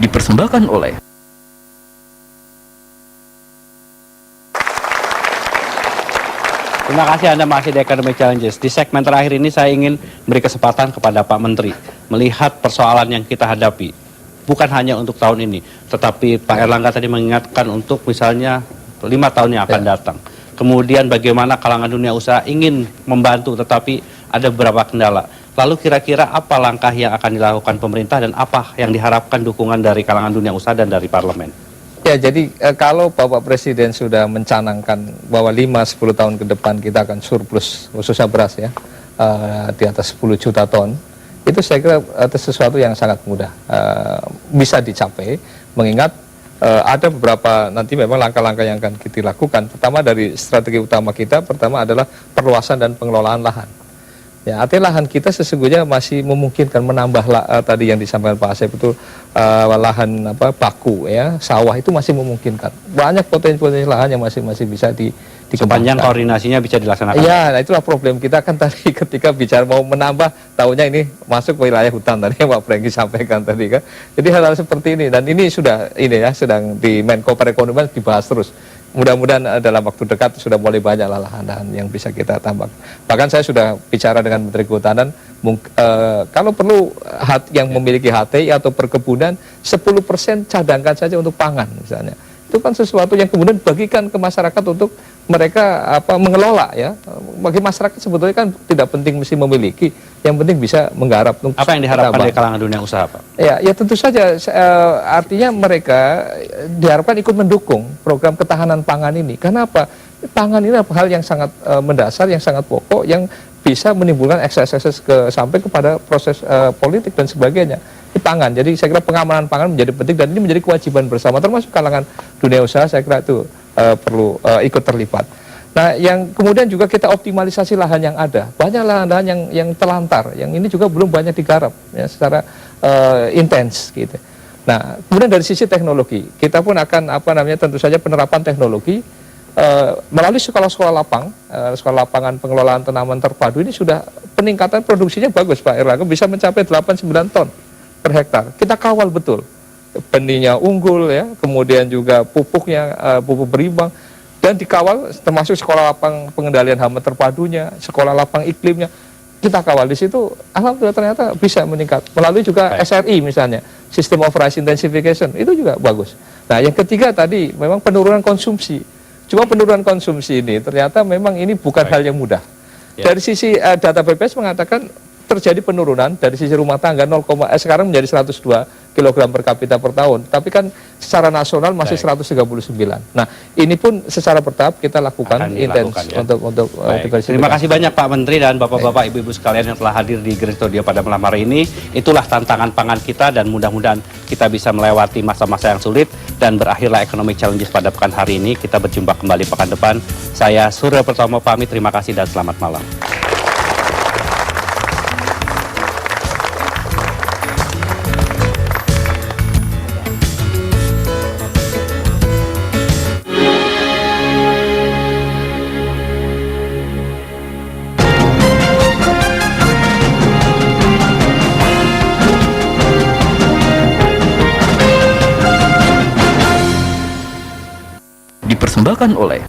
dipersembahkan oleh Terima kasih Anda masih di Economic Challenges. Di segmen terakhir ini saya ingin beri kesempatan kepada Pak Menteri melihat persoalan yang kita hadapi. Bukan hanya untuk tahun ini, tetapi Pak Erlangga tadi mengingatkan untuk misalnya 5 tahun yang akan datang. Kemudian bagaimana kalangan dunia usaha ingin membantu tetapi ada beberapa kendala. Lalu kira-kira apa langkah yang akan dilakukan pemerintah dan apa yang diharapkan dukungan dari kalangan dunia usaha dan dari parlemen? Ya, jadi kalau Bapak Presiden sudah mencanangkan bahwa 5-10 tahun ke depan kita akan surplus khususnya beras ya, di atas 10 juta ton, itu saya kira itu sesuatu yang sangat mudah bisa dicapai, mengingat ada beberapa nanti memang langkah-langkah yang akan kita lakukan. Pertama dari strategi utama kita, pertama adalah perluasan dan pengelolaan lahan. Ya, artinya lahan kita sesungguhnya masih memungkinkan menambah tadi yang disampaikan Pak Asep itu lahan baku ya, sawah itu masih memungkinkan. Banyak potensi lahan yang masih bisa dikembangkan. Sepanjang koordinasinya bisa dilaksanakan. Ya, nah itulah problem kita kan tadi ketika bicara mau menambah, tahunya ini masuk ke wilayah hutan tadi yang Pak Prengki sampaikan tadi kan. Jadi hal-hal seperti ini dan ini sudah sedang di Menko Perekonomian dibahas terus. Mudah-mudahan dalam waktu dekat sudah mulai banyak lahan-lahan yang bisa kita tambah. Bahkan saya sudah bicara dengan Menteri Kehutanan, kalau perlu yang memiliki HTI atau perkebunan 10% cadangkan saja untuk pangan misalnya. Itu kan sesuatu yang kemudian bagikan ke masyarakat untuk mereka mengelola ya. Bagi masyarakat sebetulnya kan tidak penting mesti memiliki, yang penting bisa menggarap. Apa yang diharapkan dari kalangan dunia usaha, Pak? Ya tentu saja artinya mereka diharapkan ikut mendukung program ketahanan pangan ini. Karena apa? Pangan ini adalah hal yang sangat mendasar, yang sangat pokok, yang bisa menimbulkan ekses-ekses sampai kepada proses politik dan sebagainya. Di pangan. Jadi saya kira pengamanan pangan menjadi penting dan ini menjadi kewajiban bersama, termasuk kalangan dunia usaha. Saya kira itu perlu ikut terlibat. Nah, yang kemudian juga kita optimalisasi lahan yang ada. Banyak lahan-lahan yang telantar, yang ini juga belum banyak digarap ya, secara intens gitu. Nah, kemudian dari sisi teknologi, kita pun akan tentu saja penerapan teknologi melalui sekolah-sekolah lapang, sekolah lapangan pengelolaan tanaman terpadu ini sudah peningkatan produksinya bagus Pak Erlangga, bisa mencapai 8-9 ton per hektar. Kita kawal betul, benihnya unggul ya, kemudian juga pupuknya pupuk berimbang, dan dikawal termasuk sekolah lapang pengendalian hama terpadunya, sekolah lapang iklimnya, kita kawal di situ. Alhamdulillah ternyata bisa meningkat melalui juga SRI misalnya, System of Rice Intensification, itu juga bagus. Nah, yang ketiga tadi memang penurunan konsumsi. Cuma penurunan konsumsi ini ternyata memang ini bukan hal yang mudah. Dari sisi data BPS mengatakan terjadi penurunan dari sisi rumah tangga sekarang menjadi 102 kg per kapita per tahun, tapi kan secara nasional masih 139. Nah, ini pun secara bertahap kita lakukan intens ya, untuk Terima kasih banyak Pak Menteri dan Bapak-bapak, Ibu-ibu sekalian yang telah hadir di Green Studio pada malam hari ini. Itulah tantangan pangan kita dan mudah-mudahan kita bisa melewati masa-masa yang sulit dan berakhirlah Economic Challenges pada pekan hari ini. Kita berjumpa kembali pekan depan. Saya Surya Pertomo pamit, terima kasih dan selamat malam. dipersembahkan oleh